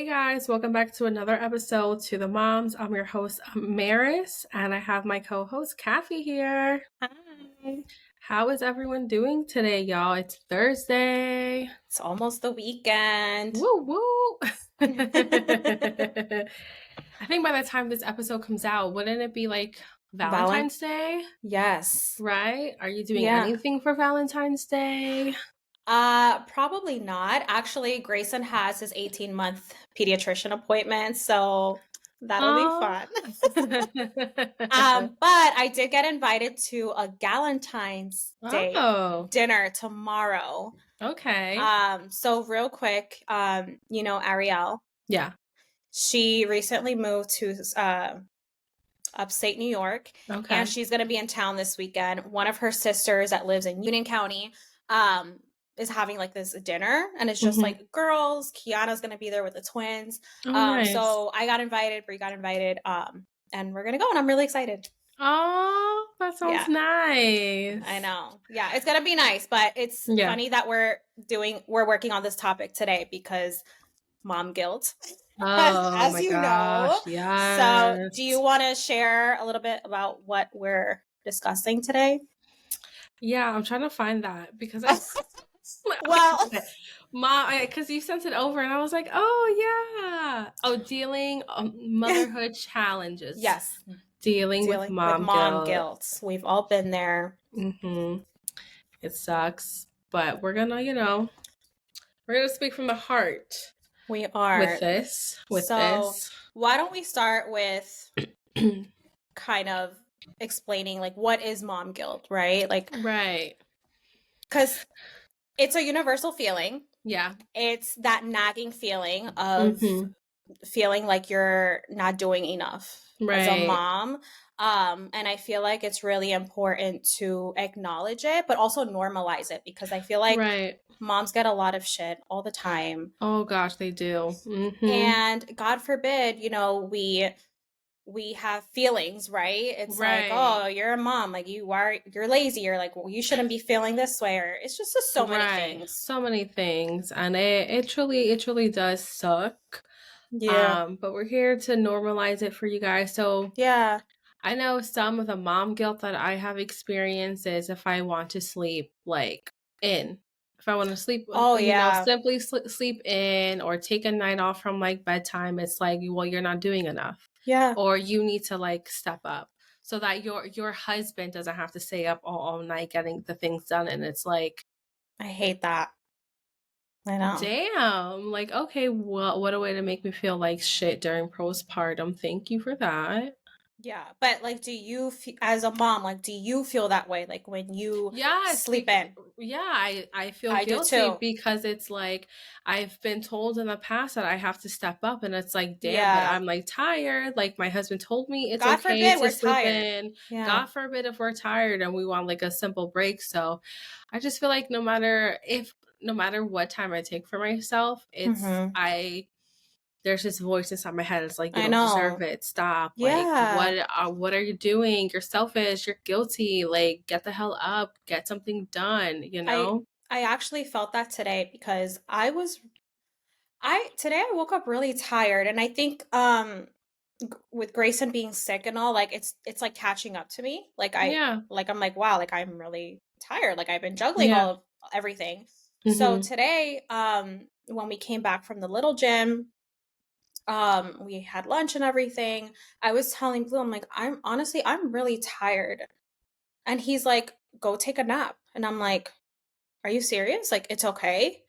Hey guys, welcome back to another episode to the Moms. I'm your host, Amaris, and I have my co-host Kathy here. Hi. How is everyone doing today, y'all? It's Thursday. It's almost the weekend. Woo woo! I think by the time this episode comes out, wouldn't it be like Valent Valentine's Day? Yes. Right? Are you doing Yeah. anything for Valentine's Day? Probably not. Actually, Grayson has his 18-month pediatrician appointment, so that'll be Oh. fun. But I did get invited to a Galentine's Day Oh. dinner tomorrow. Okay. So real quick, Ariel, Yeah. she recently moved to upstate New York, Okay. and she's going to be in town this weekend. One of her sisters that lives in Union County um, is having like this dinner, and it's just Mm-hmm. like girls. Kiana's going to be there with the twins. Oh, nice. So I got invited, Brie got invited, and we're going to go, and I'm really excited. Oh, that sounds Yeah, nice. I know. Yeah, it's going to be nice, but it's Yeah. funny that we're working on this topic today because mom guilt. Oh as my you know. gosh, So, do yes. you want to share a little bit about what we're discussing today? Yeah, I'm trying to find that because Well, because you sent it over and I was like, oh yeah. Oh, dealing motherhood challenges. yes, Dealing with dealing with mom mom guilt. guilt. We've all been there. Mm-hmm. It sucks, but we're gonna speak from the heart We are. with this. Why don't we start with kind of explaining like what is mom guilt, right? Like, Right. because it's a universal feeling. Yeah. It's that nagging feeling of feeling like you're not doing enough as a Right. mom. And I feel like it's really important to acknowledge it, but also normalize it, because I feel like Right. moms get a lot of shit all the time. Oh gosh, they do. Mm-hmm. And God forbid, we have feelings, right? It's like, Right. oh, you're a mom, like you're lazy, or like, well, you shouldn't be feeling this way, or it's just so many things. So many things. And it truly does suck. Yeah. But we're here to normalize it for you guys. So Yeah. I know some of the mom guilt that I have experienced is if I want to sleep like in. If I want to sleep, Oh, yeah. simply sleep in or take a night off from like bedtime, it's like, well, you're not doing enough. Yeah. Or you need to like step up so that your husband doesn't have to stay up all night getting the things done. And it's like, I hate that. I know. damn, like, okay, well, what a way to make me feel like shit during postpartum. Thank you for that. Yeah, but like, as a mom, like, do you feel that way? Like when you sleep in? Yeah, I feel I do guilty too. because it's like I've been told in the past that I have to step up, and it's like, damn, but Yeah. I'm like tired. Like my husband told me it's God okay forbid to we're sleep tired. in. Yeah. God forbid if we're tired and we want like a simple break. So I just feel like no matter what time I take for myself, there's this voice inside my head. It's like, you I don't deserve know. it. Stop. Like, Yeah. what are you doing? You're selfish. You're guilty. Like, get the hell up. Get something done, you I know? I actually felt that today because today I woke up really tired, and I think with Grayson being sick and all, like it's like catching up to me. Yeah. I'm like, wow, like I'm really tired. Like I've been juggling Yeah. all of everything. So Mm-hmm. today, when we came back from the little gym, we had lunch and everything. I was telling Blue, I'm like, I'm really tired. And he's like, go take a nap. And I'm like, are you serious? Like, it's okay.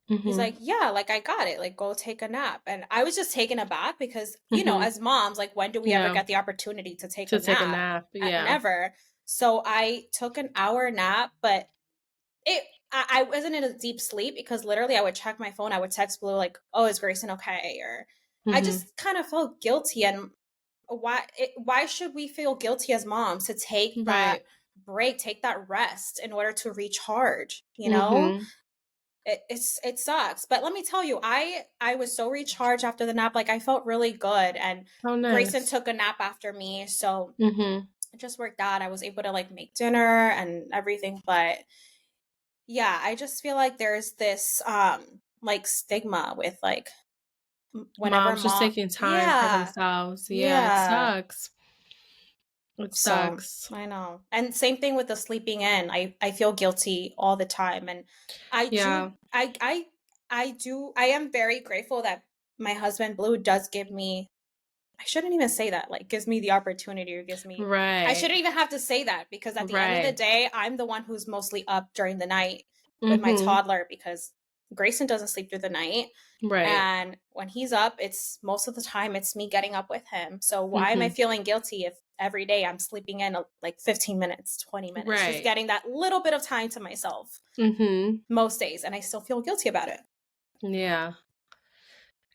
He's Mm-hmm. like, yeah, like I got it. Like, go take a nap. And I was just taken aback because, Mm-hmm. as moms, like, when do we ever Yeah. get the opportunity to take a To take a nap? nap. Yeah. Never. So I took an hour nap, but I wasn't in a deep sleep because literally I would check my phone. I would text Blue, like, oh, is Grayson okay? Or I Mm-hmm. just kind of felt guilty. And why should we feel guilty as moms to take that Right. break, take that rest in order to recharge, Mm-hmm. it sucks. But let me tell you, I was so recharged after the nap. Like I felt really good. And Oh, Grayson nice. took a nap after me, so Mm-hmm. it just worked out. I was able to like make dinner and everything. But yeah, I just feel like there's this like stigma with like whenever Moms just mom, taking time for yeah, themselves. Yeah, it yeah. sucks. It So sucks. I know. And same thing with the sleeping in. I feel guilty all the time. And I Yeah. do I am very grateful that my husband Blue does give me, I shouldn't even say that, like gives me the opportunity, or gives me, I Right. shouldn't even have to say that, because at the end of the Right. day, I'm the one who's mostly up during the night with my Mhm. toddler, because Grayson doesn't sleep through the night. Right. And when he's up, it's most of the time it's me getting up with him. So why am I Mhm. feeling guilty if every day I'm sleeping in like 15 minutes, 20 minutes, just Right. getting that little bit of time to myself Mhm. most days, and I still feel guilty about it. Yeah.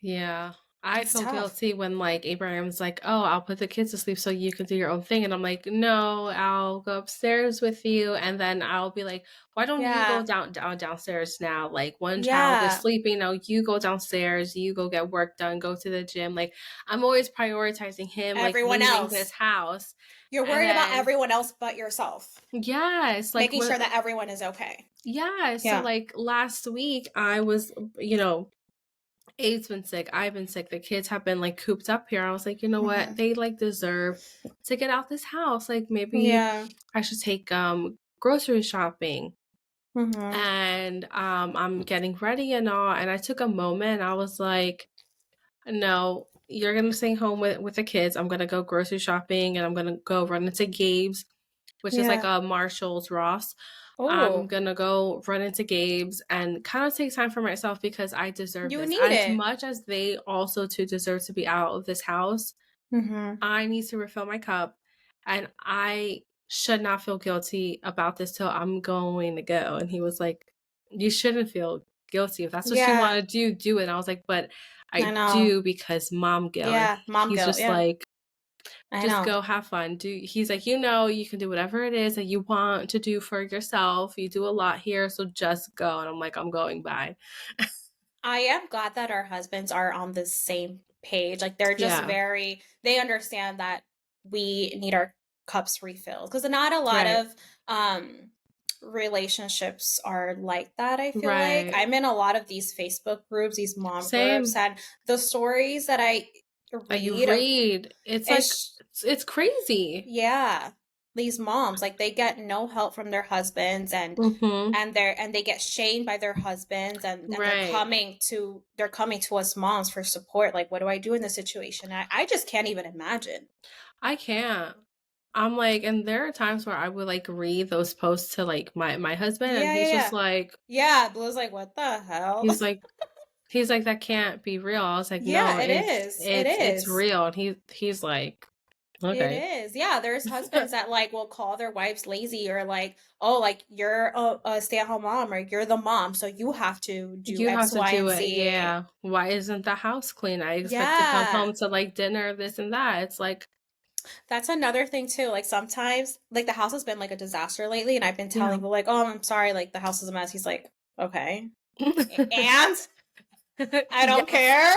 Yeah. I It's feel tough. guilty when like Abraham's like, "Oh, I'll put the kids to sleep so you can do your own thing." And I'm like, "No, I'll go upstairs with you." And then I'll be like, "Why don't you go Yeah. downstairs now? Like one child is Yeah. sleeping, now you go downstairs, you go get work done, go to the gym." Like I'm always prioritizing him like Everyone leaving this else. house. You're And worried about then everyone else but yourself, yeah, it's like making when sure that everyone is okay. yeah, so Yeah. like last week I was, you know, Abe's been sick. I've been sick. The kids have been like cooped up here. I was like, you know what? Mhm. They like deserve to get out this house. Like maybe Yeah. I should take grocery shopping. Mhm. And I'm getting ready and all. And I took a moment. I was like, no, you're gonna stay home with the kids. I'm gonna go grocery shopping and I'm gonna go run into Gabe's, which is like Yeah. a Marshall's Ross. I'm Oh, gonna go run into Gabe's and kind of take time for myself because I deserve you this. need As it. much as they also too deserve to be out of this house, Mhm. I need to refill my cup and I should not feel guilty about this till I'm going to go. And he was like, you shouldn't feel guilty. If that's what you Yeah. want to do, do it. And I was like, but I I know. do because mom guilt. And Yeah, mom he's guilt. just Yeah. like, I just know. go have fun. Do he's like, you know, you can do whatever it is that you want to do for yourself. You do a lot here, so just go. And I'm like, I'm going by. I am glad that our husbands are on the same page. Like they're just Yeah. very, they understand that we need our cups refilled, because not a lot Right. of relationships are like that, I feel like. Right. I'm in a lot of these Facebook groups, these mom groups, Same. and the stories that I That you read of, read. It's like it's it's crazy. yeah, these moms, like they get no help from their husbands, Mm-hmm. and they get shamed by their husbands, and Right. they're coming to us moms for support. Like, what do I do in this situation? I just can't even imagine. I can't. I'm like, and there are times where I would like read those posts to like my husband and Yeah, yeah, he's just yeah. like Yeah, Blue's like, what the hell? he's like he's like that can't be real. I was like, no, Yeah, it is. It it's is. real. And he's like, It okay. is. Yeah, there's husbands that like will call their wives lazy, or like, oh, like you're a stay-at-home mom, or you're the mom, so you have to do You X, have to Y, do and it. Z. Yeah. Why isn't the house clean? I expect to come Yeah. home to like dinner, this and that. It's like, That's another thing too. Like sometimes, like the house has been like a disaster lately, and I've been yeah. telling people like, "Oh, I'm sorry, like the house is a mess." He's like, "Okay," and I don't Yes. care.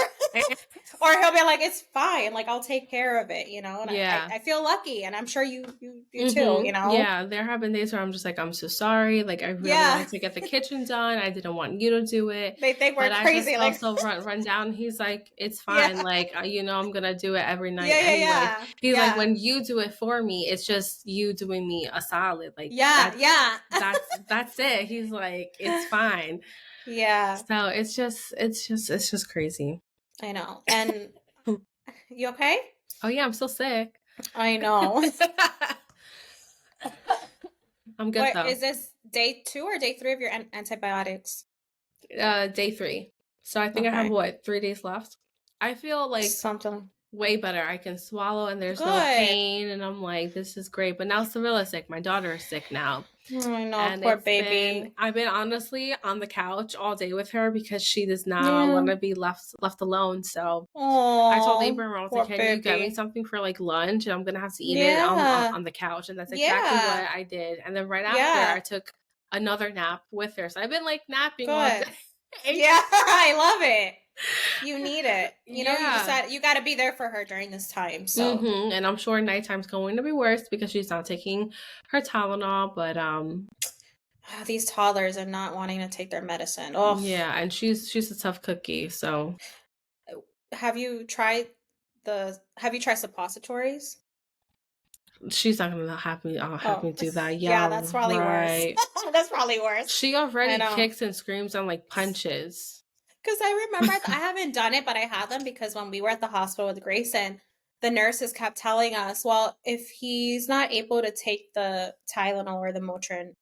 Or he'll be like, "It's fine. Like I'll take care of it," And Yeah. I feel lucky, and I'm sure you do too. Mm-hmm. Yeah, there have been days where I'm just like, I'm so sorry. Like, I really Yeah. wanted to get the kitchen done. I didn't want you to do it, They think we're but I just crazy. Like, also run down. He's like, it's yeah, fine. Like, you know, I'm gonna do it every night yeah, yeah, anyways. yeah, He's like, yeah, when you do it for me, it's just you doing me a solid. Like yeah, yeah, that's it. He's like, it's fine. yeah. So it's just crazy. I know. And you okay? Oh yeah, I'm still sick. I know. I'm good What though. is this, day 2 or day 3 of your antibiotics? Day 3. So I think I have Okay. what, 3 days left. I feel like Something. way better. I can swallow and there's no Good. pain, and I'm like, this is great. But now Civilla's sick. My daughter is sick now. I know, And poor baby. I've been honestly on the couch all day with her because she does not Yeah. want to be left alone. So I told Oh, Abram, I was like, poor can you get me baby. something for like lunch? And I'm gonna have to eat it Yeah. on the couch. And that's exactly what Yeah. I did. And then right after I Yeah. took another nap with her. So I've been like napping all Good. day. Yeah, I love it. You need it. You just Yeah. you got to be there for her during this time. So, Mm-hmm. And I'm sure nighttime's going to be worse because she's not taking her Tylenol, but these toddlers are not wanting to take their medicine. Oh, yeah, and she's a tough cookie, so have you tried suppositories? She's not gonna have Oh, me do that. yeah, Yeah, that's probably worse. right. That's probably worse. She I already know. kicks and screams and like punches. Because I remember I haven't done it, but I had them because when we were at the hospital with Grayson, the nurses kept telling us, well, if he's not able to take the Tylenol or the Motrin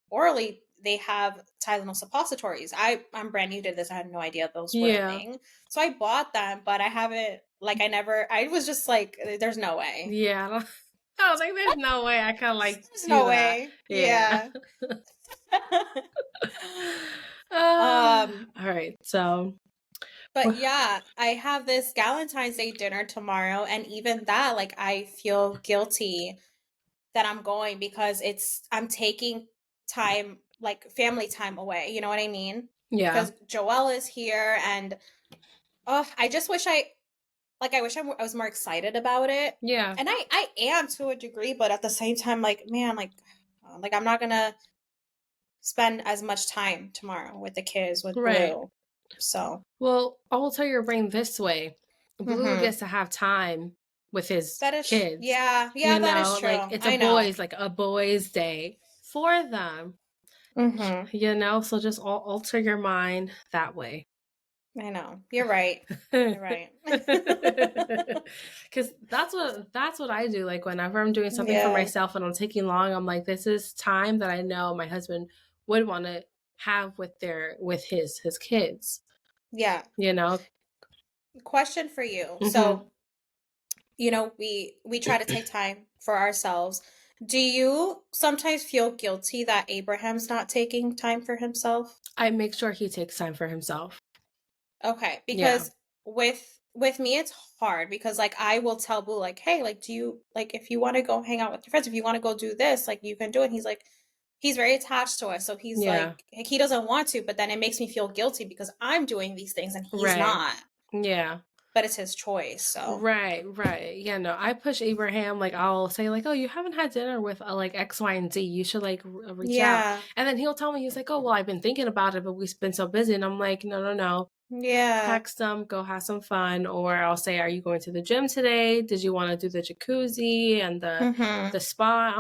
orally, they have Tylenol suppositories. I'm brand new to this. I had no idea those were a Yeah. thing. So I bought them, but I haven't, like, I was just like, there's no way. Yeah. I was like, there's no way I can like There's do no that. way. Yeah. Yeah. um, All right. So, but yeah, I have this Valentine's Day dinner tomorrow, and even that, like, I feel guilty that I'm going because I'm taking time, like family time away. You know what I mean? yeah. Because Joelle is here, and oh, I just wish I wish I was more excited about it. Yeah. And I am to a degree, but at the same time, like, man, like I'm not gonna spend as much time tomorrow with the kids with Right. Blue. So, Well, I'll tell your brain this way. Blue hmm gets to have time with his that is, kids. yeah, yeah, You that is know, like true. it's I know. like a boys' day for them. Hmm You know, so just alter your mind that way. I know. You're right. Because You're right. that's what I do. Like whenever I'm doing something for Yeah. myself and I'm taking long, I'm like, this is time that I know my husband would want to have with his kids. Yeah. You know. Question for you. Hmm. So, we try to take time for ourselves. Do you sometimes feel guilty that Abraham's not taking time for himself? I make sure he takes time for himself. Okay, Yeah. because with me it's hard because like I will tell Blue like, "Hey, like do you like if you want to go hang out with your friends, if you want to go do this, like you can do it." And he's like he's very attached to us. So he's Yeah. like he doesn't want to, but then it makes me feel guilty because I'm doing these things and he's Right. not. Yeah. But it's his choice. So, Right, right. Yeah, no, I push Abraham. Like, I'll say, like, oh, you haven't had dinner with like X, Y, and Z. You should like reach out. yeah. And then he'll tell me, he's like, oh, well, I've been thinking about it, but we've been so busy. And I'm like, no, no, no. Yeah. Text them, go have some fun. Or I'll say, are you going to the gym today? Did you want to do the jacuzzi and Mhm. the spa?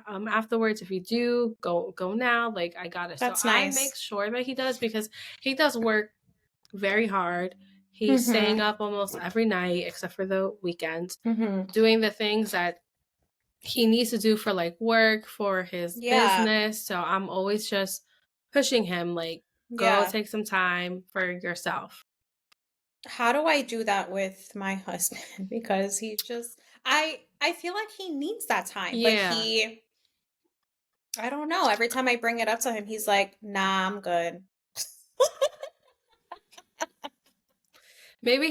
Afterwards, if you do, go now. Like, I got it. So That's I nice. make sure that he does because he does work very hard. He's staying Mhm. up almost every night except for the weekends, Mhm. doing the things that he needs to do for like work, for his Yeah. business. So I'm always just pushing him like, go Yeah. take some time for yourself. How do I do that with my husband? Because he just I feel like he needs that time, but Yeah. I don't know. Every time I bring it up to him, he's like, "Nah, I'm good." Maybe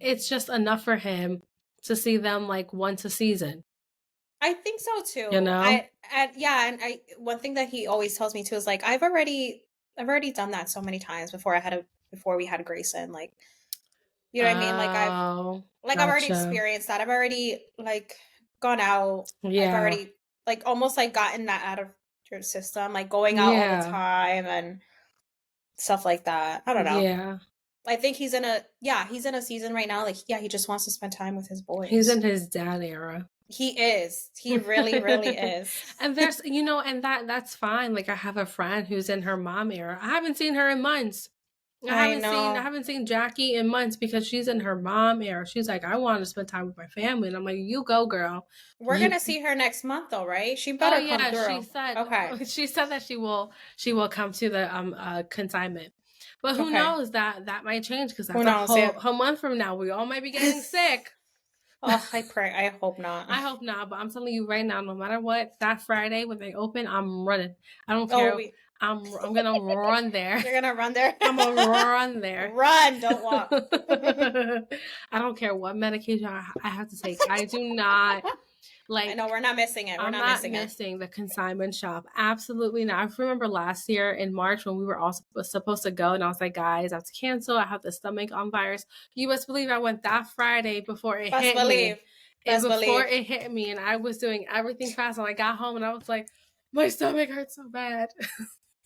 it's just enough for him to see them like once a season, I think so you too. know? I and yeah, and I one thing that he always tells me too is like I've already done that so many times before we had Grayson. Like, you know what I mean? Oh, I've already gotcha. experienced that. I've already like gone out. I've Yeah. already like almost like gotten that out of your system, like going out all the Yeah. time and stuff like that. I don't know. Yeah. I think he's in a season right now. Like, yeah, he just wants to spend time with his He's in boys. his dad era. He is. He really, really is. And there's and that's fine. Like I have a friend who's in her mom era. I haven't seen her in months. I I know. haven't seen Jackie in months because she's in her mom era. She's like, I want to spend time with my family. And I'm like, you go, girl. We're You gonna see her next month though, right? She Oh better come yeah, through. Okay. she said that she will come to the consignment. But who Okay. knows, that might change because Who that's knows? Yeah. a month from now. We all might be getting sick. Oh, I pray. I hope not. I hope not, but I'm telling you right now, no matter what, that Friday when they open, I'm running. I don't Oh, care. I'm gonna run there. you're gonna run there. I'm gonna run there. Run, don't walk. I don't care what medication I have to take. I do not I like. know we're not missing it. We're I'm not not missing it. missing the consignment shop. Absolutely not. I remember last year in March when we were all supposed to go, and I was like, guys, I have to cancel. I have the stomach on virus. You must believe I went that Friday before it Best hit me. believe. Best Before believe. it hit me, and I was doing everything fast, and I got home and I was like, my stomach hurts so bad.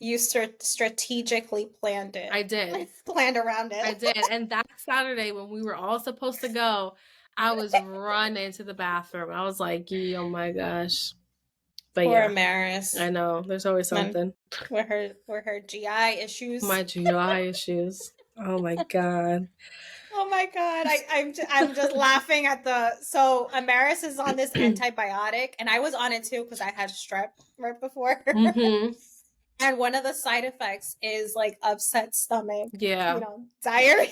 You strategically planned it. I did. Planned around it. I did. And that Saturday when we were all supposed to go, I was running to the bathroom. I was like, oh my gosh. But Poor yeah, Amaris. I know. There's always something. With her GI issues. My GI issues. Oh my God. Oh my God. I'm just laughing at so Amaris is on this antibiotic, and I was on it too because I had strep right before. Mm-hmm. And one of the side effects is like upset stomach. Yeah. Diarrhea.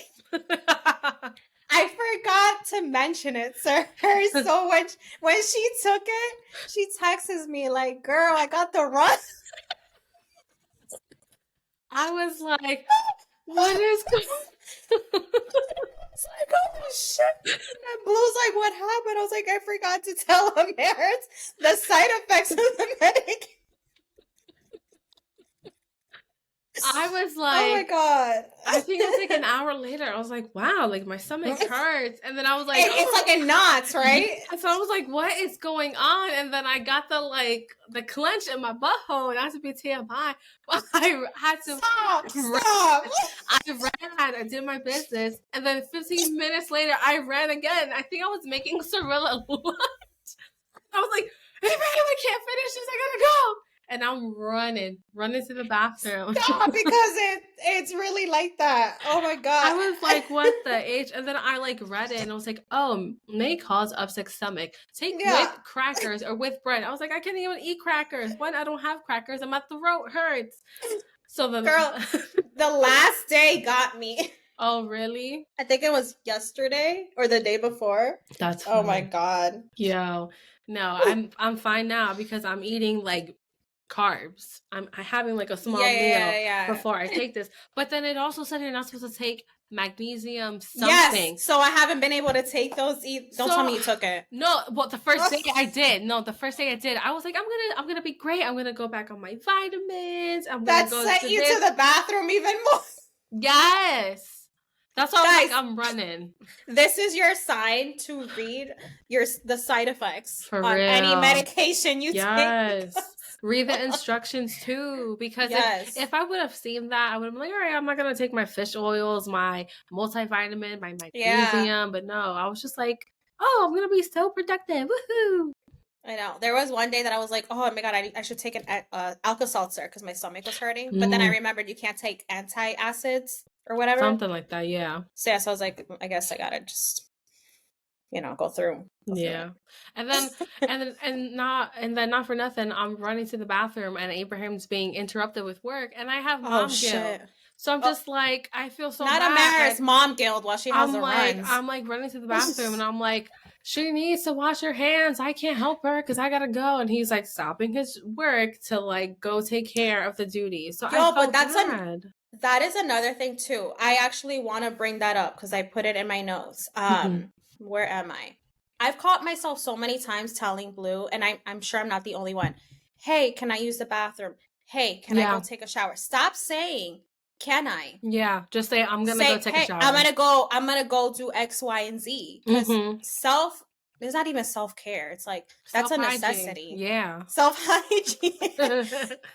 I forgot to mention it, sir. So when she took it, she texts me like, "Girl, I got the run." I was like, what is going on? It's like, oh shit. And Blue's like, what happened? I was like, I forgot to tell Amaris the side effects of the medication. I was like, oh my God. I think it was like an hour later. I was like, wow, like my stomach hurts. And then I was like, it's like in knots, right? So I was like, what is going on? And then I got the clench in my butthole, and I had to be TMI. But I had to stop. I did my business, and then 15 minutes later, I ran again. I think I was making Cirilla lunch. I was like, hey, man, I can't finish this. I gotta go. And I'm running to the bathroom. Stop, because it's really like that. Oh my God. I was like, what the H? And then I like read it and I was like, oh, may cause upset stomach. Take with crackers or with bread. I was like, I can't even eat crackers. One, I don't have crackers and my throat hurts. So the girl, the last day got me. Oh, really? I think it was yesterday or the day before. That's funny. Oh my God. Yo, no, I'm fine now because I'm eating like carbs. I'm having like a small meal before I take this. But then it also said you're not supposed to take magnesium something. Yes. So I haven't been able to take those. Don't tell me you took it. No, well, the first day I did. No, the first day I did. I was like, I'm gonna be great. I'm gonna go back on my vitamins. That sent you to the bathroom even more. Yes. That's why I was like, I'm running. This is your sign to read the side effects for on real. any medication you take. Read the instructions too, because if I would have seen that, I would have been like, all right, I'm not gonna take my fish oils, my multivitamin, my magnesium. But no, I was just like, oh, I'm gonna be so productive. Woohoo! I know. There was one day that I was like, oh my God, I should take an Alka-Seltzer because my stomach was hurting. But then I remembered you can't take antacids or whatever. Something like that, yeah. So I was like, I guess I gotta just, go through. Yeah. And then not for nothing, I'm running to the bathroom and Abraham's being interrupted with work and I have mom guilt. So I'm just like, I feel so bad. Not Amaris mom guilt while she has the runs. I'm like running to the bathroom and I'm like, she needs to wash her hands. I can't help her because I gotta go. And he's like stopping his work to like go take care of the duties. So I felt bad. That is another thing too. I actually want to bring that up because I put it in my notes. Where am I? I've caught myself so many times telling Blue, and I'm sure I'm not the only one. Hey, can I use the bathroom? Hey, can I go take a shower? Stop saying, can I? Yeah, just say I'm gonna go take a shower. I'm gonna go do X, Y, and Z. Because it's not even self-care. It's like that's a necessity. Yeah. Self-hygiene.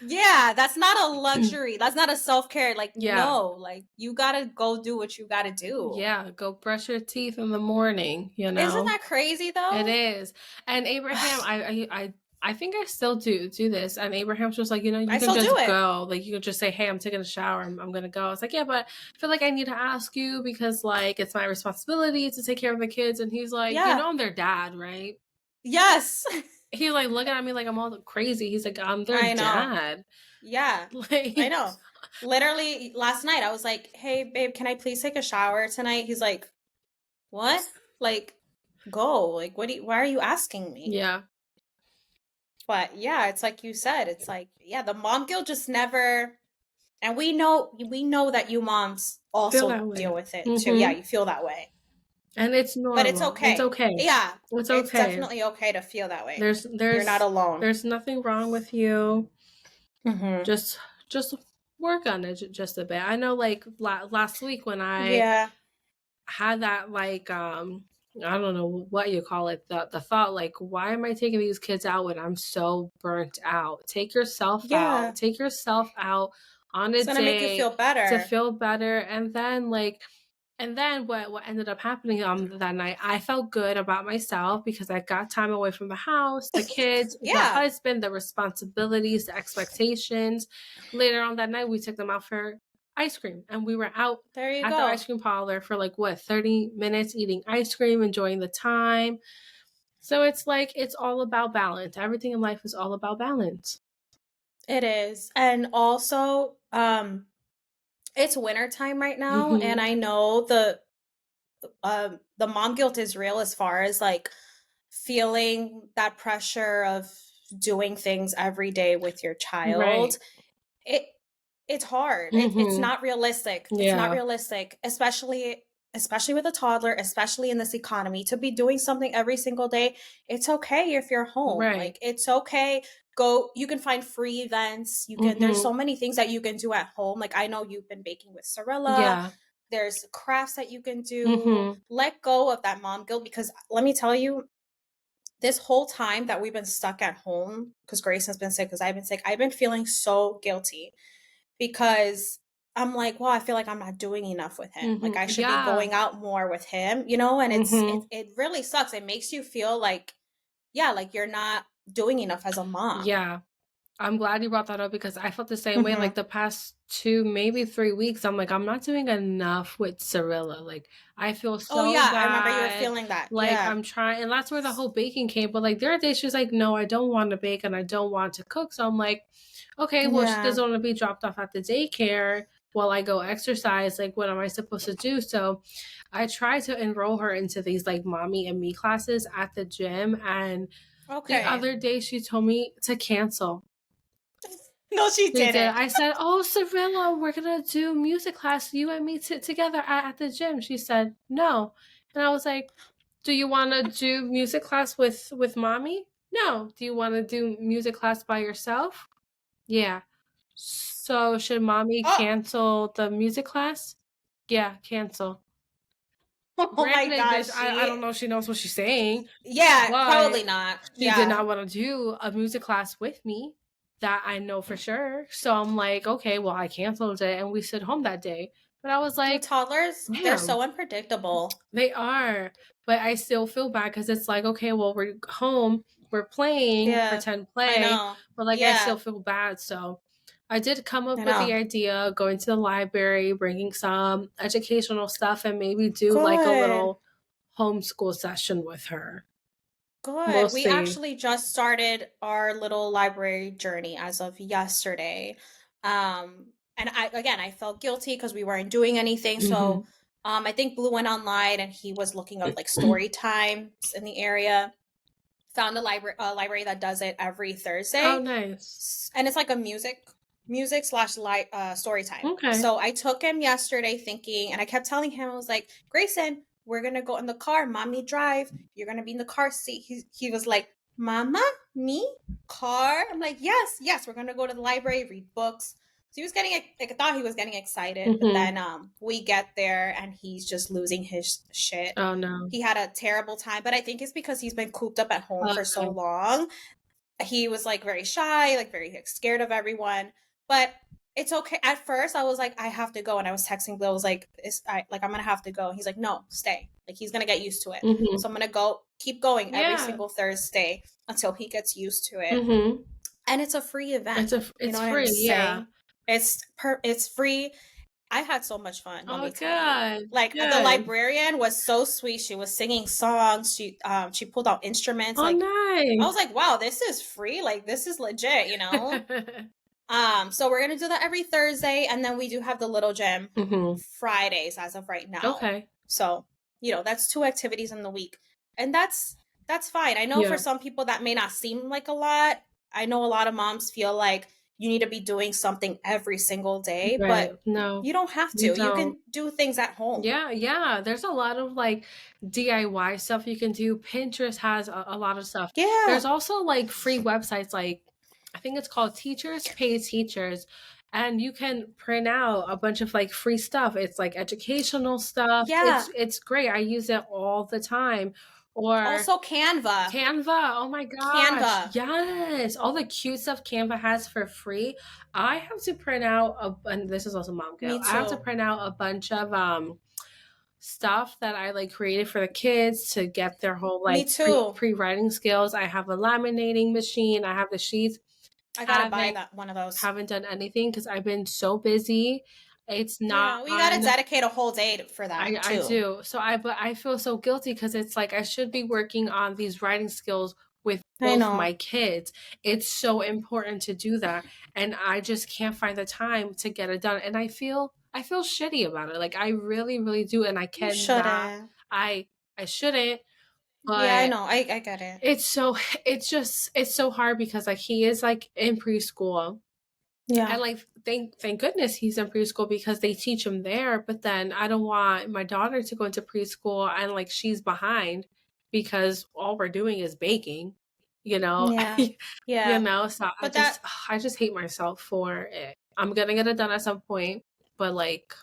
Yeah, that's not a luxury. That's not a self-care. Like, no, like you gotta go do what you gotta do. Yeah, go brush your teeth in the morning, Isn't that crazy though? It is. And Abraham, I think I still do this. And Abraham's just like, you can just go. Like, you can just say, hey, I'm taking a shower. I'm going to go. It's like, yeah, but I feel like I need to ask you because, like, it's my responsibility to take care of the kids. And he's like, I'm their dad, right? Yes. He's like looking at me like I'm all crazy. He's like, I'm their dad. Yeah. Like, I know. Literally, last night, I was like, hey, babe, can I please take a shower tonight? He's like, what? Like, go. Like, why are you asking me? Yeah. But yeah, it's like you said, it's like, the mom guilt just never, and we know that you moms also deal with it too. Yeah, you feel that way. And it's normal. But it's okay. It's okay. Yeah. It's okay. It's definitely okay to feel that way. You're not alone. There's nothing wrong with you. Just work on it just a bit. I know like last week when I had that like I don't know what you call it, the thought, like, "Why am I taking these kids out when I'm so burnt out?" Yeah. Take yourself out on a It's gonna make you day feel to better. feel better, and then, like, and then what ended up happening, that night, I felt good about myself because I got time away from the house, the kids, the Yeah. husband, the responsibilities, the expectations. Later on that night, we took them out for ice cream, and we were out There you at the ice go. cream parlor for, like, what, 30 minutes eating ice cream, enjoying the time. So it's like it's all about balance. Everything in life is all about balance. It is. And also, it's winter time right now, and Mhm. I know the mom guilt is real as far as like feeling that pressure of doing things every day with your child. Right. It it's hard. It's Mhm. not realistic. It's not Yeah. realistic, especially with a toddler, especially in this economy, to be doing something every single day. It's okay if you're home. Right. Like it's okay. Go, you can find free events. There's so Mhm. many things that you can do at home. Like I know you've been baking with Cirilla. Yeah. There's crafts that you can do. Mhm. Let go of that mom guilt because let me tell you, this whole time that we've been stuck at home, because Grace has been sick, because I've been sick, I've been feeling so guilty because I'm like, well, I feel like I'm not doing enough with him. Like Mhm. I should be Yeah. going out more with him, you know? And Mhm. it really sucks. It makes you feel like, yeah, like you're not doing enough as a mom. Yeah. I'm glad you brought that up because I felt the same way, like, Hmm. the past 2, maybe 3 weeks. I'm like, "I'm not doing enough with Cirilla." Like, I feel Oh so yeah, I remember you were bad. feeling that. Like, Yeah. I'm trying, and that's where the whole baking came, but, like, there are days she's like, "No, I don't wanna bake and I don't want to cook." So I'm like, "Okay, well, she Yeah. doesn't wanna be dropped off at the daycare while I go exercise, like, what am I supposed to do?" So I try to enroll her into these, like, mommy and me classes at the gym, and the Okay. other day she told me to cancel. No, she She did. didn't. I said, "Oh, Cirilla, we're gonna do music class. You and me together at the gym." She said, "No," and I was like, "Do you want to do music class with mommy? No. Do you want to do music class by yourself? Yeah. So should mommy Oh, cancel the music class? Yeah, cancel." oh my Granted, gosh, this I she, don't know if she knows what she's saying, yeah, but probably not. she did Yeah. not wanna do a music class with me, that I know for sure. So I'm like, "Okay, well, I canceled it and we stayed home that day." But I was With like, toddlers, they're "Damn, so unpredictable. they are." But I still feel bad because it's like, "Okay, well, we're home, we're playing, Yeah, pretend I play," know. but, like, I Yeah, still feel bad, so I did come up I with the know. idea of going to the library, bringing some educational stuff, and maybe do, like, a Good. little homeschool session with her. We'll Good. We see. actually just started our little library journey as of yesterday. And I felt guilty because we weren't doing anything. So Mhm. I think Blue went online and he was looking up like story times in the area. Found a library that does it every Oh, Thursday. nice. And it's like a music slash story time. Okay. So I took him yesterday thinking, and I kept telling him, I was like, Grayson, we're gonna go in the car, mommy drive, you're gonna be in the car seat. He was like, mama, me, car. I'm like, yes, yes, we're gonna go to the library, read books. So he was getting, like, I thought he was getting excited, but Mhm. then we get there and he's just losing his shit. Oh, no. He had a terrible time, but I think it's because he's been cooped up at home for so Okay. long. He was like very shy, like very like, scared of everyone. But it's okay. At first, I was like, I have to go, and I was texting Bill. I was like, I'm gonna have to go. He's like, no, stay. Like he's gonna get used to it. Mhm. So I'm gonna go, keep going every Yeah. single Thursday until he gets used to it. Mhm. And it's a free event. You know It's what I'm free, yeah. saying? It's free. I had so much fun, let Oh, me tell you. good, Like the good. librarian was so sweet. She was singing songs. She pulled out instruments. Oh, Like I was nice. like, wow, this is free. Like this is legit, you know? So we're gonna do that every Thursday, and then we do have the little gym Mhm. Fridays as of right now. Okay. So, that's two activities in the week. And that's fine. I know for Yeah. some people that may not seem like a lot. I know a lot of moms feel like you need to be doing something every single day, Right. but No, you don't have you to. You don't. can do things at home. Yeah, yeah. There's a lot of like DIY stuff you can do. Pinterest has a lot of stuff. There's Yeah. also like free websites like I think it's called Teachers Pay Teachers. and you can print out a bunch of like free stuff. It's like educational stuff. Yeah. It's great. I use it all the time. Or Also Canva. Canva. Oh my gosh. Canva. Yes. All the cute stuff Canva has for free. I have to print out and this is also mom guilt. Me I have to too. print out a bunch of stuff that I like created for the kids to get their whole Me like too. pre-writing skills. I have a laminating machine. I have the sheets. I gotta buy Haven't that one of those. haven't done anything because I've been so busy. It's not Yeah, we gotta on. dedicate a whole day for that I too. do. So but I feel so guilty because it's like I should be working on these writing skills with I both know. my kids. It's so important to do that, and I just can't find the time to get it done. And I feel shitty about it. Like I really really do, and I You cannot. shouldn't. I shouldn't, Yeah, I but know. I get it. it's so hard because like he is like in preschool. Yeah. And like thank goodness he's in preschool because they teach him there, but then I don't want my daughter to go into preschool and like she's behind because all we're doing is baking, you know. Yeah. Yeah. So But that I just hate myself for it. I'm gonna get it done at some point, but like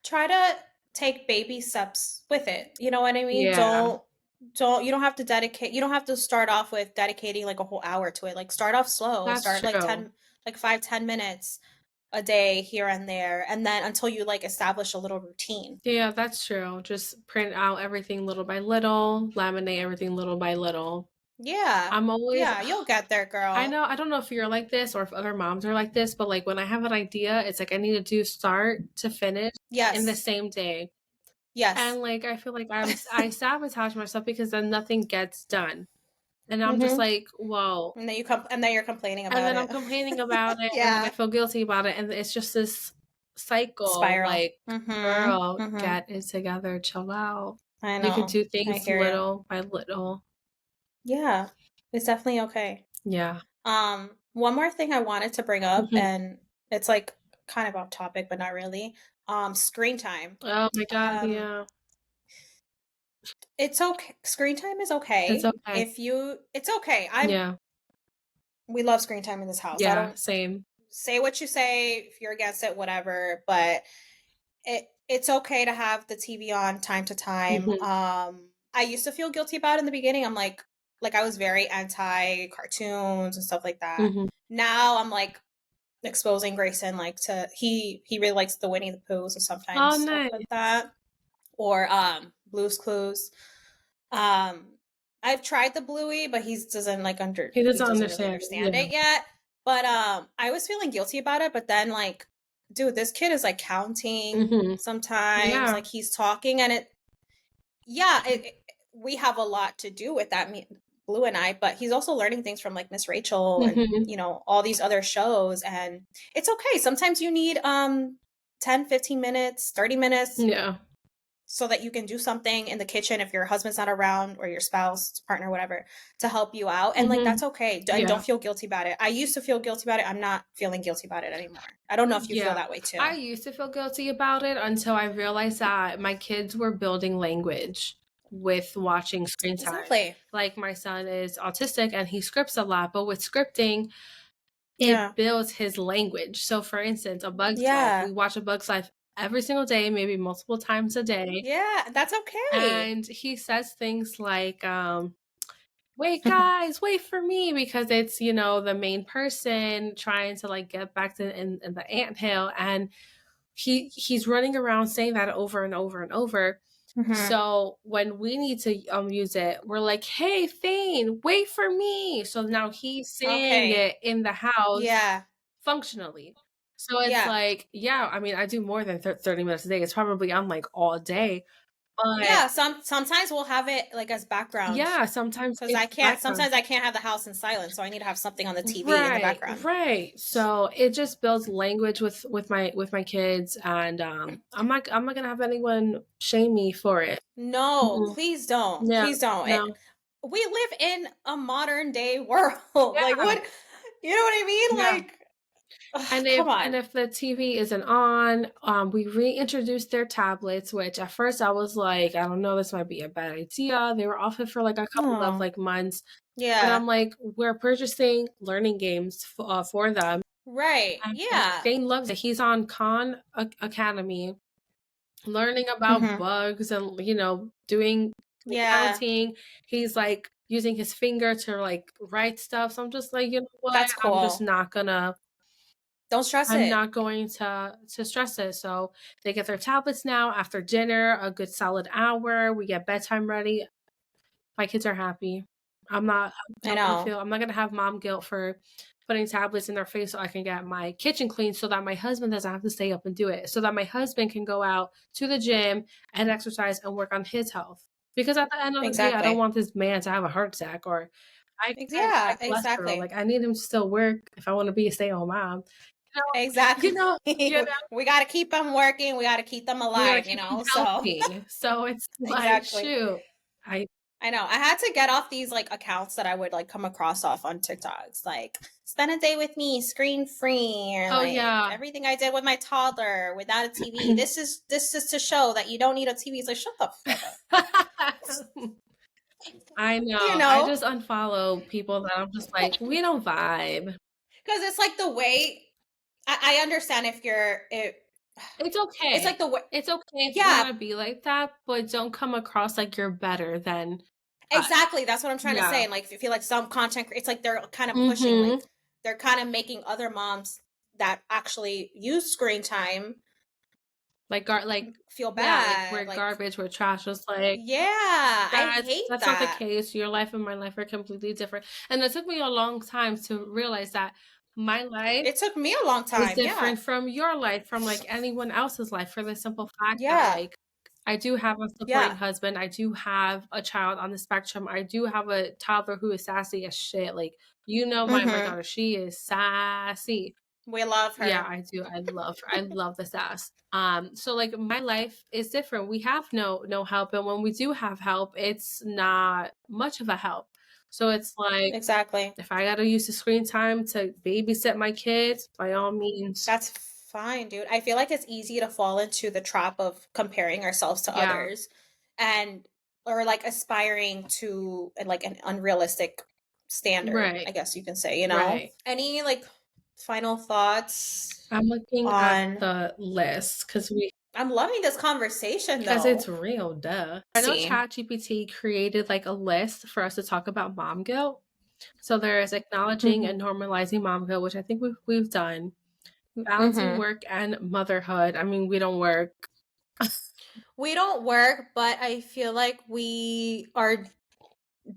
try to take baby steps with it. You know what I mean? yeah, Don't you don't have to dedicate you don't have to start off with dedicating like a whole hour to it. Like start off slow. that's Start like true. 10 like 5-10 minutes a day here and there, and then until you like establish a little routine. Yeah, that's true. Just print out everything little by little, laminate everything little by little. Yeah. I'm always Yeah, you'll get there, I girl. know. I don't know if you're like this or if other moms are like this, but like when I have an idea, it's like I need to do start to finish in the Yes. same day. Yes. And like I feel like I sabotage myself because then nothing gets done. And I'm just Mhm. like, whoa. And then you're complaining And about then I'm it. complaining about it and then I Yeah. feel guilty about it and it's just this cycle Spiral. like Mhm. girl, Mhm. get it together, chill out. I You could know. do I things hear you. little by little. Yeah. It's definitely okay. Yeah. One more thing I wanted to bring up, Mhm. and it's like kind of off topic, but not really. Screen time. Oh my god, Um, yeah. it's okay. Screen time is It's okay. okay. It's okay. Yeah. We love screen time in this house. I Yeah, don't same. say what you say if you're against it, whatever, but it's okay to have the TV on time to time. Mhm. I used to feel guilty about it in the beginning. I'm like I was very anti cartoons and stuff like that. Mhm. Now I'm like exposing Grayson like to he really likes the Winnie the Poohs and Oh, sometimes stuff like nice. that, or Blue's Clues. I've tried the Bluey, but He he doesn't doesn't really understand. understand Yeah. it yet. But I was feeling guilty about it, but then like, dude, this kid is like counting Mhm. sometimes, Yeah. like he's talking, and we have a lot to do with that. Blue and I, but he's also learning things from like Miss Rachel and Mhm. all these other shows, and it's okay. Sometimes you need 10, 15 minutes, 30 minutes Yeah. so that you can do something in the kitchen if your husband's not around, or your spouse, partner, whatever, to help you out. And like, that's Mhm. okay. And Yeah. don't feel guilty about it. I used to feel guilty about it. I'm not feeling guilty about it anymore. I don't know if you feel Yeah. that way too. I used to feel guilty about it until I realized that my kids were building language with watching screen time. Exactly. Like my son is autistic and he scripts a lot, but with scripting, it Yeah. builds his language. So for instance, A Bug's Life. Yeah. We watch A Bug's Life every single day, maybe multiple times a day. Yeah. That's okay. And he says things like, wait guys, wait for me, because it's, the main person trying to like get back to in the anthill, and he's running around saying that over and over and over. Hmm. So when we need to use it, we're like, hey Thane, wait for me. So now he's saying Okay. it in the house Yeah. functionally. So it's Yeah. like, yeah, I mean, I do more than 30 minutes a day. It's probably on like all day, but Yeah. Sometimes we'll have it like as background, yeah, sometimes because it's background. sometimes I can't have the house in silence, so I need to have something on the TV in the Right, background. right. So it just builds language with my kids, and I'm not gonna have anyone shame me for it. No, Mhm. please don't. Yeah, Please don't. no, We live in a modern day world. Like, yeah, what, you know what I mean? yeah. Like, ugh, And come if on. the TV isn't on, we reintroduced their tablets, which at first I was like, I don't know, this might be a bad idea. They were off it for like a couple of Oh, like months, but yeah. I'm like, we're purchasing learning games for them. Right. And Yeah. Shane loves it. He's on Academy learning about Mhm. bugs and, doing Yeah. counting. He's like using his finger to like write stuff. So I'm just like, you know what? That's cool. Don't stress I'm it. not going to stress it. So they get their tablets now after dinner, a good solid hour. We get bedtime ready. My kids are happy. I know. I'm not gonna have mom guilt for putting tablets in their face so I can get my kitchen clean so that my husband doesn't have to stay up and do it. So that my husband can go out to the gym and exercise and work on his health. Because at the end of the day, I don't Exactly. want this man to have a heart attack or high Yeah, cholesterol. exactly. Like I need him to still work if I want to be a stay-at-home mom. You know, Exactly. you know, you know, We got to keep them working. We got to keep them we gotta alive, keep them So, healthy. So it's like, exactly. shoot. I I know. I had to get off these like accounts that I would like come across off on TikToks, like spend a day with me, screen free, or oh like yeah. everything I did with my toddler without a TV. This is to show that you don't need a TV. It's like shut the fuck up. I You know. I know, just unfollow people that I'm just like, we don't vibe. because it's like the way I understand if It's it's okay. like the way. It's okay if you Yeah, want to be like that, but don't come across like you're better than us. exactly. That's what I'm trying to Yeah. say. And like, if you feel like some content, it's like they're kind of pushing, Mm-hmm. like they're kind of making other moms that actually use screen time Like feel yeah, like we're bad. Like, garbage, we're trash. Just like yeah, I hate that's not the that. case. Your life and my life are completely different. And it took me a long time to realize that my life It took me a long is time. Yeah, different from your life, from like anyone else's life, for the simple fact that yeah, like I do have a supporting yeah. husband. I do have a child on the spectrum. I do have a toddler who is sassy as shit. Like, my Mm-hmm. daughter, she is sassy. We love Yeah, her. I do. I love her. I love the sass. So like my life is different. We have no help, and when we do have help, it's not much of a help. So it's like Exactly. if I gotta use the screen time to babysit my kids, by all means. That's fine, dude. I feel like it's easy to fall into the trap of comparing ourselves to Yeah. others and or like aspiring to like an unrealistic standard, Right. I guess you can say. Right. Any like final thoughts I'm looking at on the list I'm loving this conversation because it's though. real, duh. I know See. ChatGPT created like a list for us to talk about mom guilt. So there is acknowledging Mhm. and normalizing mom guilt, which I think we've done. Balancing Mhm. work and motherhood. I mean, we don't work. We don't work, but I feel like we are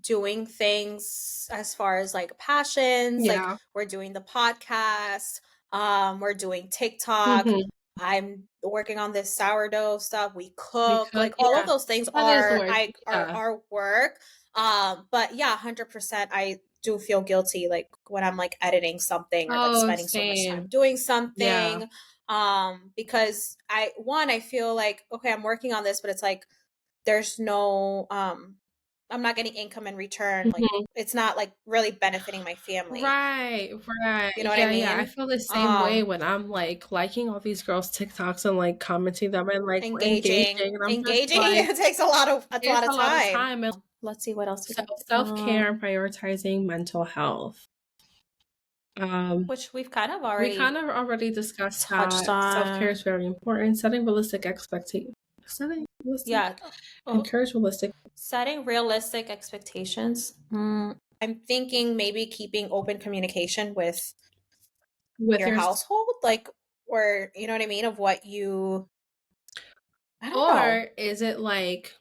doing things as far as like passions, like Yeah. we're doing the podcast, we're doing TikTok, Mhm. I'm working on this sourdough stuff, we We cook, cook, like all of yeah. those things That is are work, I are yeah. our work. But yeah, 100% I do feel guilty like when I'm like editing something or like Oh, spending so much time same. doing Yeah. something. Because I feel like okay, I'm working on this, but it's like there's no I'm not getting income in return. Like Mhm. it's not like really benefiting my family. Right, right. You know what I Yeah, yeah. I mean? feel the same way Um when I'm like liking all these girls' TikToks and like commenting them and like engaging. engaging. And I'm just Engaging like, it takes a lot it's of a lot of time. time. And Let's see what else we so got. self-care and prioritizing mental health. Um, Which we've kind of we kind already of already discussed touched that self-care on. is very important. Setting realistic, Yeah. Oh, encourage realistic setting realistic expectations. I'm thinking maybe keeping open communication with with your your, household, like, or you know what I mean, of what you, I don't know. or is it like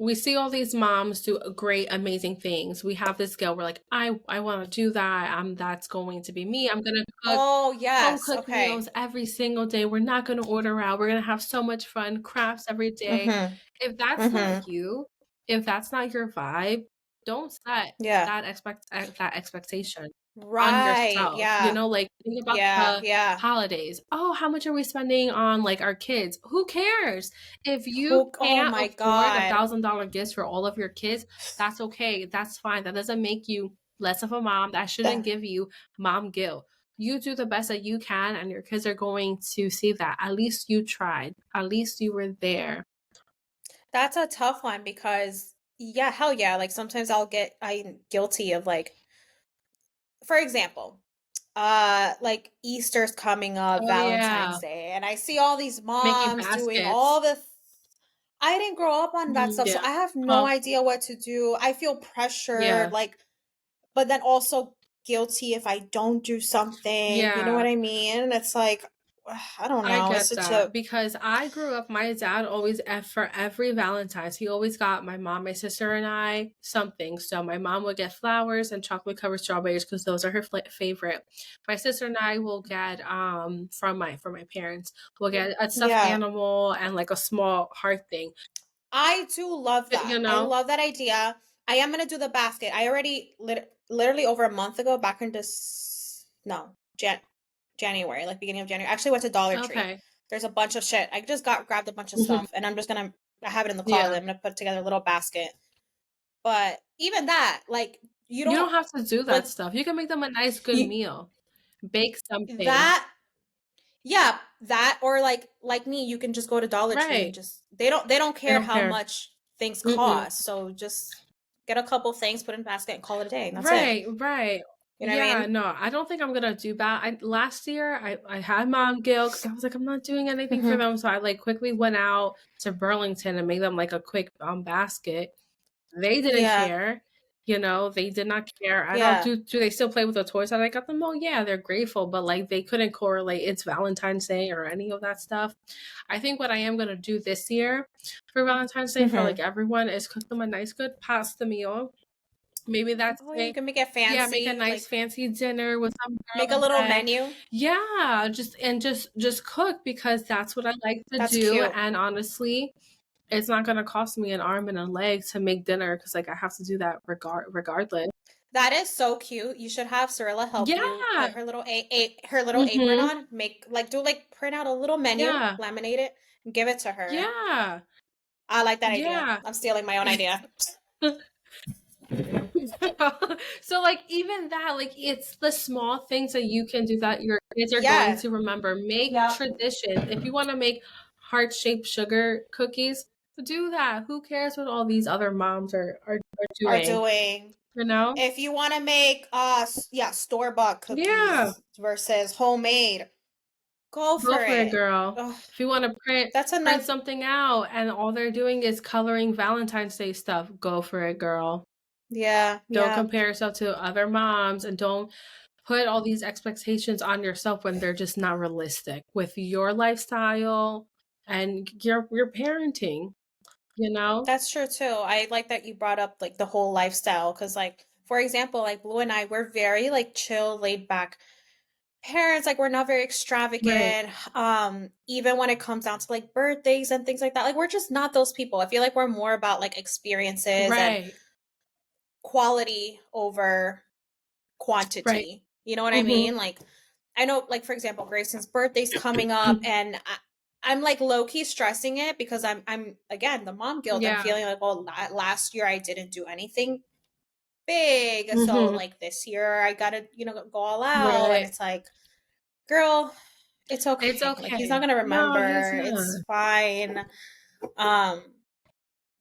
we see all these moms do great, amazing things. We have this girl, we're like, I want to do that. That's going to be me. I'm gonna cook Oh, home yes. cooked Okay. meals every single day. We're not gonna order out. We're gonna have so much fun, crafts every day. Mhm. If that's not Mhm. you, if that's not your vibe, don't set Yeah. that expectation on Right. yourself. Yeah. Like think about Yeah. the Yeah. holidays. Oh, how much are we spending on like our kids? Who cares? If you Who oh can't my afford a God. $1,000 gifts for all of your kids, that's okay. That's fine. That doesn't make you less of a mom. That shouldn't That give you mom guilt. You do the best that you can, and your kids are going to see that. At least you tried. At least you were there. that's a tough one because yeah, hell yeah. Like sometimes I'm guilty of like, for example, like Easter's coming up, Oh, yeah. Valentine's Day, and I see all these Making moms doing all baskets. the I didn't grow up on that Mhm, stuff, so yeah. I have no Oh, idea what to do. I feel pressured, yeah. like, but then also guilty if I don't do something. You know what Yeah. I mean? It's like, I don't I know. It's get such that a because I grew up, my dad always, for every Valentine's, he always got my mom, my sister, and I something. So my mom would get flowers and chocolate covered strawberries because those are her favorite. My sister and I will get from my parents, we'll get a stuffed yeah. animal and like a small heart thing. I do love You that. I know? love that idea. I am gonna do the basket. I already literally over a month ago, back in no January, like beginning of January. I actually went to Dollar Tree. Okay. There's a bunch of shit. I just grabbed a bunch of Mhm. stuff, and I'm just gonna I have it in the closet. Yeah. I'm gonna put together a little basket. But even that, like you You don't don't have to do that like stuff. You can make them a nice, good you meal. Bake something. that yeah, that or like me, you can just go to Dollar Tree and Right. just they don't They care don't how care. much things Mm-mm. cost. So just get a couple things, put in a basket, and call it a day, and that's it. Right, right. You know what I Yeah, mean? no, I don't think I'm gonna do that. Last year I had mom guilt because I was like, I'm not doing anything for Hmm. them. So I like quickly went out to Burlington and made them like a quick basket. They didn't Yeah, care. You know, they did not care. I don't yeah. do they still play with the toys that I got them? Oh yeah, they're grateful, but like they couldn't correlate it's Valentine's Day or any of that stuff. I think what I am gonna do this year for Valentine's Day for like Hmm. everyone is cook them a nice good pasta meal. Maybe that's Oh, yeah, you it. can make it Yeah, make a fancy, nice like fancy dinner with some make a garlic little bread. menu. Yeah, just cook because that's what I like to That's do, cute. and honestly, it's not gonna cost me an arm and a leg to make dinner because like, I have to do that regardless. That is so cute. You should have Cirilla help you Yeah. put her little her little apron Mhm. on, make like do like print out a little menu, Yeah. laminate it, and give it to her. Yeah. I like that idea. Yeah. I'm stealing my own idea. So like even that, like it's the small things that you can do that your kids are going Yeah. to remember. Make Yep. traditions. If you want to make heart-shaped sugar cookies, do that. Who cares what all these other moms are Are doing? doing. You know? If you want to make yeah, store-bought Yeah. cookies versus homemade, go Go for for it, it. girl. Ugh, If you want to that's print enough. something out and all they're doing is coloring Valentine's Day stuff, go for it, girl. Yeah, Don't yeah. compare yourself to other moms and don't put all these expectations on yourself when they're just not realistic with your lifestyle and your parenting, you know? That's true too. I like that you brought up like the whole lifestyle because like for example, like Blue and I, we're very like chill, laid back parents. Like we're not very Right. extravagant. Even when it comes down to like birthdays and things like that, like we're just not those people. I feel like we're more about like experiences and Right. quality over Right. quantity. You know what I Mhm. mean? Like I know, like for example, Grayson's birthday's coming up, and I'm like low key stressing it because I'm again the mom guilt. I'm Yeah. feeling like, well, last year I didn't do anything big, so Mhm. like this year I gotta go all out, and Right. it's like, girl, it's It's okay. Like he's not okay. gonna No, he's remember. not. It's fine. Um,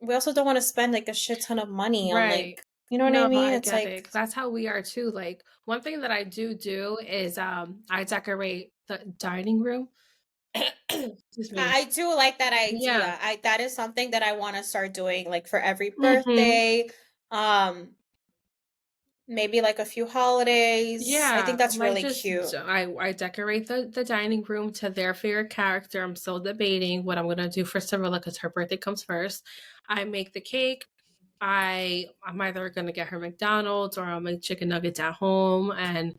we also don't want to spend like a shit ton of money on Right. like, you know what I No, mean? I It's get it. like 'Cause that's how we are too. Like one thing that I do is I decorate the dining room. Excuse me. I do like that Yeah. idea. I That is something that I want to start doing like for every Mhm. birthday. Um Maybe like a few holidays. I think Yeah, that's like really just cute. I decorate the dining room to their favorite character. I'm still debating what I'm gonna do for Cinderella because her birthday comes first. I make the cake. I'm either gonna get her McDonald's or I'll make chicken nuggets at home. And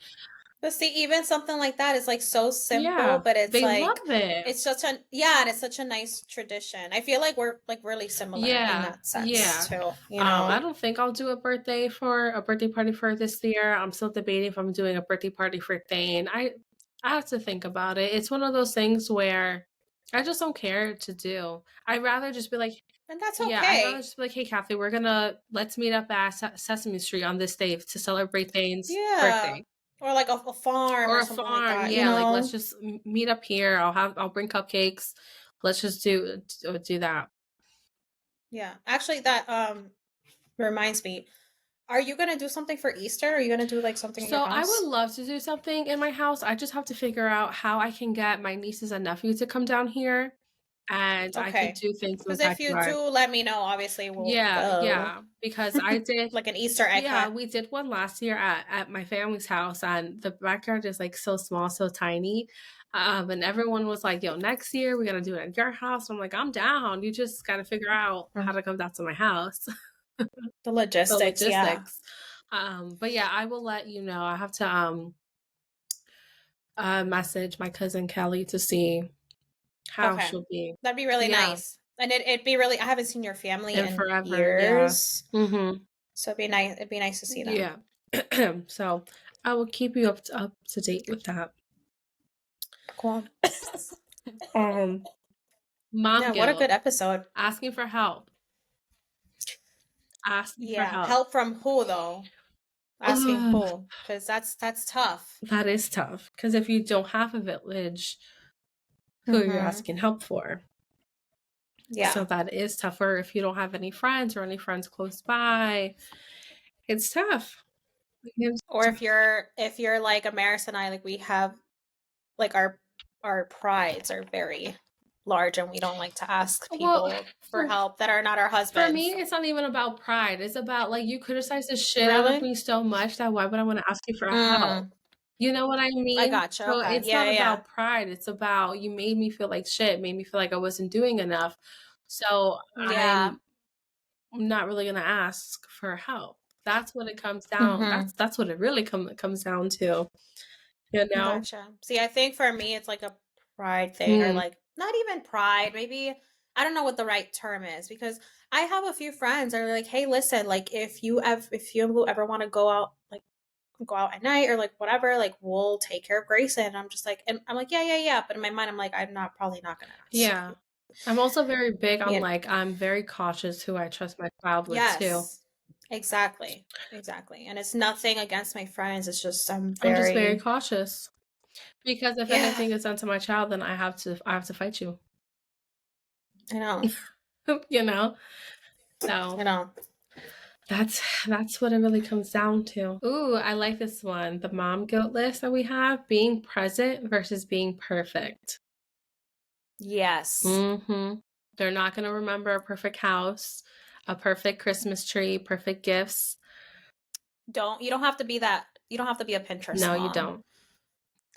But see, even something like that is like so simple, yeah, but it's they love like it. it's such a yeah, and it's such a nice tradition. I feel like we're like really similar in Yeah, that sense yeah. too, I don't think I'll do a birthday party for this year. I'm still debating if I'm doing a birthday party for Thane. I have to think about it. It's one of those things where I just don't care to do. I'd rather just be like, And that's yeah, I'd rather okay. just be like, hey, Kathy, let's meet up at Sesame Street on this day to celebrate Thane's Yeah. birthday. Or like a farm Or or a something like farm, that, you yeah. Like, let's know? just meet up here. I'll bring cupcakes. Let's just do that. Yeah. Actually that reminds me. Are you gonna do something for Easter? Are you gonna do like something in your So I would house? love to do something in my house. I just have to figure out how I can get my nieces and nephews to come down here, and I could Okay. do things in the Because if you backyard. do, let me know. Obviously, we'll Yeah, go. yeah, because I did Like an Easter egg yeah, hunt. we did one last year at my family's house, and the backyard is, like, so small, so tiny, and everyone was like, "Yo, next year, we gotta do it at your house." I'm like, "I'm down, you just gotta figure out how Mm. to come down to my house." The The logistics, yeah. logistics. But yeah, I will let you know. I have to, message my cousin Kelly to see how Okay. she'll be. That'd be really Yeah, nice. And it'd be really I haven't seen your family and in forever, yeah. years. Mhm. So it'd be nice to see them. Yeah. So, I will keep you up to date with that. Cool. Um, Mom Yeah, what a good guilt, episode. asking for help, asking for Yeah. help. Help from who though? Asking Ugh, who? Because that's tough. that is tough because if you don't have a village, who are you Mm-hmm. asking help for? So Yeah. that is tougher if you don't have any friends or any friends close by. It's tough. It's Or if you're like Amaris and I, like we have like our prides are very large and we don't like to ask well, people for for help that are not our for me, husbands. it's not even about pride. It's about like you criticize the shit out of Really? me so much that why would I want to ask you for help? Mm, You know what I I mean? gotcha. So Okay. it's Yeah, not yeah, yeah. about pride. It's about you made me feel like shit, made me feel like I wasn't doing enough. So Yeah. I'm not really gonna ask for help. That's what it comes down. Mm-hmm. That's what it really comes down to. You know? Gotcha. See, I think for me it's like a pride thing or Mm, like not even pride, maybe I don't know what the right term is because I have a few friends that are like, "Hey, listen, like if you ever want to go out at night or like whatever, like we'll take care of Grayson." And I'm like, yeah, yeah, yeah. But in my mind, I'm like, probably not gonna ask yeah. you. I'm also very big on Yeah. like I'm very cautious who I trust my child with too. Yes. Exactly. Exactly. And it's nothing against my friends. It's just I'm I'm just very very cautious because if yeah. anything is done to my child, then I have to fight you. I know. You know? I So know. that's what it really comes down to. Ooh, I like this one. The mom guilt list that we have, being present versus being perfect. Yes. Mhm. They're not gonna remember a perfect house, a perfect Christmas tree, perfect gifts. You don't have to be a Pinterest No, you mom. don't.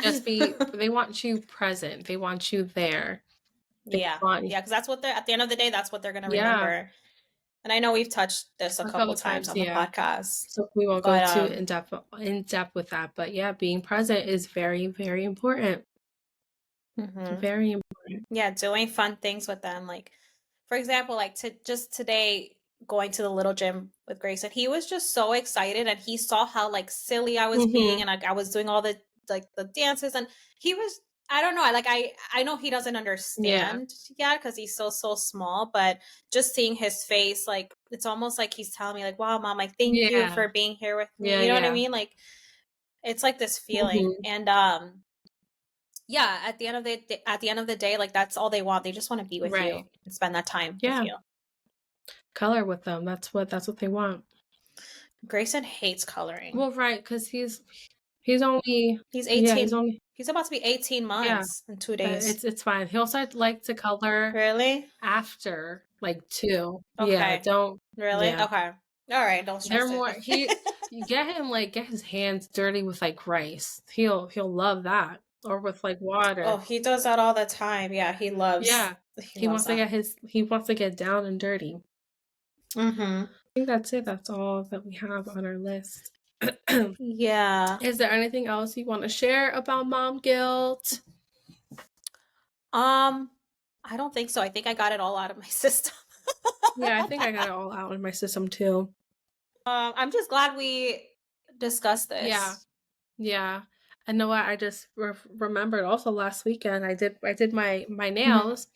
Just be they want you present. They want you there. They Yeah. want Yeah, because that's what they're at the end of the day, that's what they're gonna yeah, remember. And I know we've touched this a a couple couple times times, on the yeah. podcast. So we won't go But too in depth with that, but yeah, being present is very, very important. mhm. Very important. Yeah, doing fun things with them. Like, for example, like to just today going to the little gym with Grayson, he was just so excited and he saw how like silly I was being Mhm. and like I was doing all the dances and he was I don't know, I know he doesn't Yeah. understand yet because he's still so small, but just seeing his face, like it's almost like he's telling me like, wow, mom, like thank you Yeah. for being here with me. Yeah, You know what I yeah. mean? Like it's like this feeling. Mhm. And yeah, at the end of the day, like that's all they want. They just want to be with Right. you and spend that time with Yeah. you. Color with them. That's what they want. Grayson hates coloring. Well, right, because he's only He's yeah, he's 18. only He's about to be 18 yeah, months in 2 but days. it's fine. He'll start like to color Really? after like 2. Yeah, Okay. don't Really? yeah. Okay. All right, don't They're stress it. more you get him like get his hands dirty with like rice. He'll love that or with like Oh, water. he does that all the time. Yeah, Yeah. he He loves wants to that. get down and dirty. Mhm. I think that's it. That's all that we have on our list. Yeah. Is there anything else you want to share about mom guilt? Um I don't think so. I think I got it all out of my system. Yeah, I think I got it all out in my system too. I'm just glad we discussed Yeah, this. yeah. I know what I just remembered also last weekend I did my Mhm. nails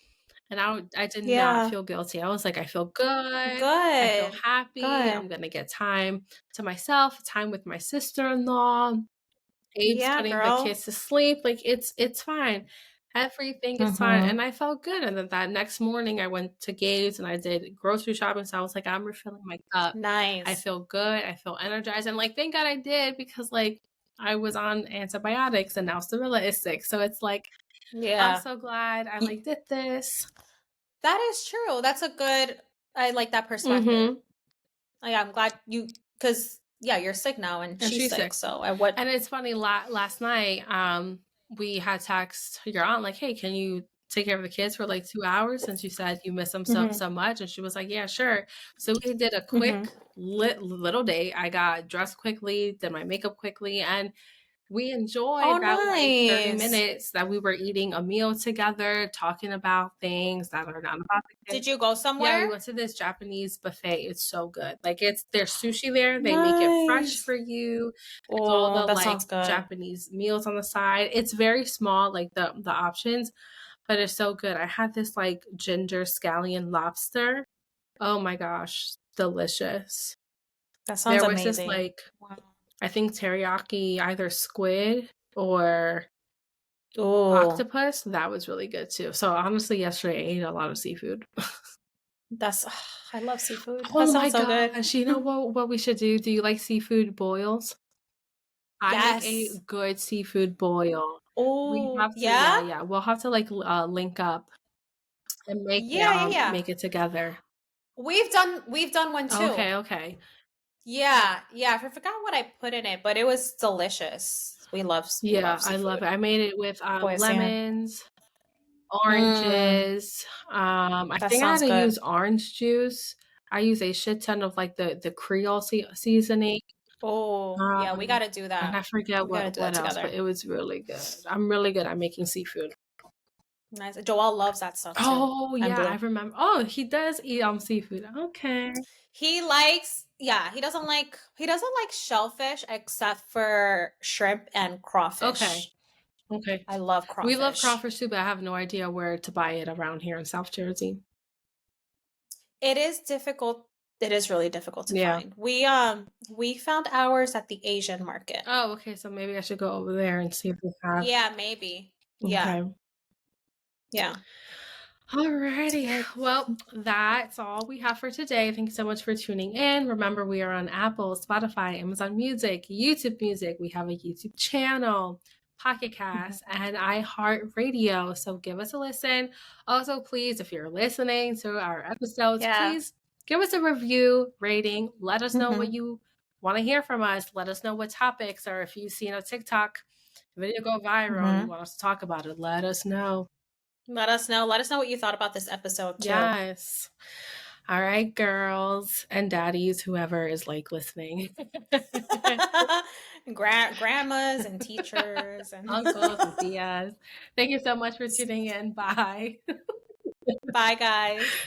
and I did not Yeah. feel guilty. I was like, I feel good. I feel Good. happy. I'm Good. gonna get time to myself, time with my sister-in-law. Abe's Yeah, putting the girl. kids to sleep. Like it's fine. Everything is fine, Mhm. and I felt good, and then that next morning, I went to Gabe's and I did grocery shopping, so I was like, "I'm refilling my cup. I Nice. feel good, I feel energized," and, like, thank God I did because, like, I was on antibiotics and now Cirilla is sick, so it's like, I'm Yeah. so glad I, Y like, did this. That is true. That's a good I like that perspective. Mhm, I'm glad you, because yeah, you're sick now and and she's she's sick, sick. so I would. And it's funny, last night, we had text your aunt like, "Hey, can you take care of the kids for like 2 hours since you said you miss them so Mhm. much?" And she was like, "Yeah, sure." So we did a quick Mhm. little date. I got dressed quickly, did my makeup quickly, and we Oh, enjoyed that, like, 30 nice. minutes that we were eating a meal together, talking about things that are not about the Did kids. you go Yeah, we somewhere? went to this Japanese buffet. It's so good. Like, there's sushi there. They make it fresh Nice. for you. There's all Oh, the, that like, sounds good. Japanese meals on the side. It's very small, like, the options, but it's so good. I had this, like, ginger scallion lobster. Oh my gosh, delicious. That sounds There was this, amazing. like, Wow. I think teriyaki, either squid or Oh, octopus. That was really good too. So, honestly, yesterday I ate a lot of seafood. that's I love seafood. That Oh my sounds so good. gosh, you know what we should do? Do you like seafood boils? I make a Yes. good seafood boil. We Oh, have to, yeah? yeah, we'll have to, like, link up and Yeah, yeah, yeah. make it together. We've done one too. Okay, okay. Yeah, yeah. I forgot what I put in it, but it was delicious. We Yeah, love I love it. seafood. I made it with, Pues yeah. lemons, Mm, oranges, I that think I had sounds to good. use orange juice. I use a shit ton of, like, the Creole seasoning, Oh, yeah, we um, gotta do and that. I forget We gotta do that what else, but together. it was really good. I'm really good at making seafood. Nice. Joel loves that stuff too. Oh, And yeah, I Blue. remember. Oh, he does eat, seafood. Okay. Yeah, he doesn't like shellfish except for shrimp and Okay, crawfish. okay. I love We love crawfish. crawfish too, but I have no idea where to buy it around here in South Jersey. It is difficult. It is really difficult to Yeah. find. We found ours at the Asian market. Oh, okay, so maybe I should go over there and see if they have. Yeah, maybe. Yeah. Okay. Yeah. Alrighty. Right. Well, that's all we have for today. Thank you so much for tuning in. Remember, we are on Apple, Spotify, Amazon Music, YouTube Music. We have a YouTube channel, Pocket Mhm. Cast, and iHeartRadio. So give us a listen. Also, please, if you're listening to our episodes, Yeah. please give us a review, rating. Let us know what Mhm. you want to hear from us. Let us know what topics, or if you've seen a TikTok video go viral and you Mhm. want us to talk about it, let us know. Let us know. Let us know what you thought about this episode too. Yes. All right, girls and daddies, whoever is like listening. Grandmas and teachers and Uncles and tias. Thank you so much for tuning in. Bye. bye guys.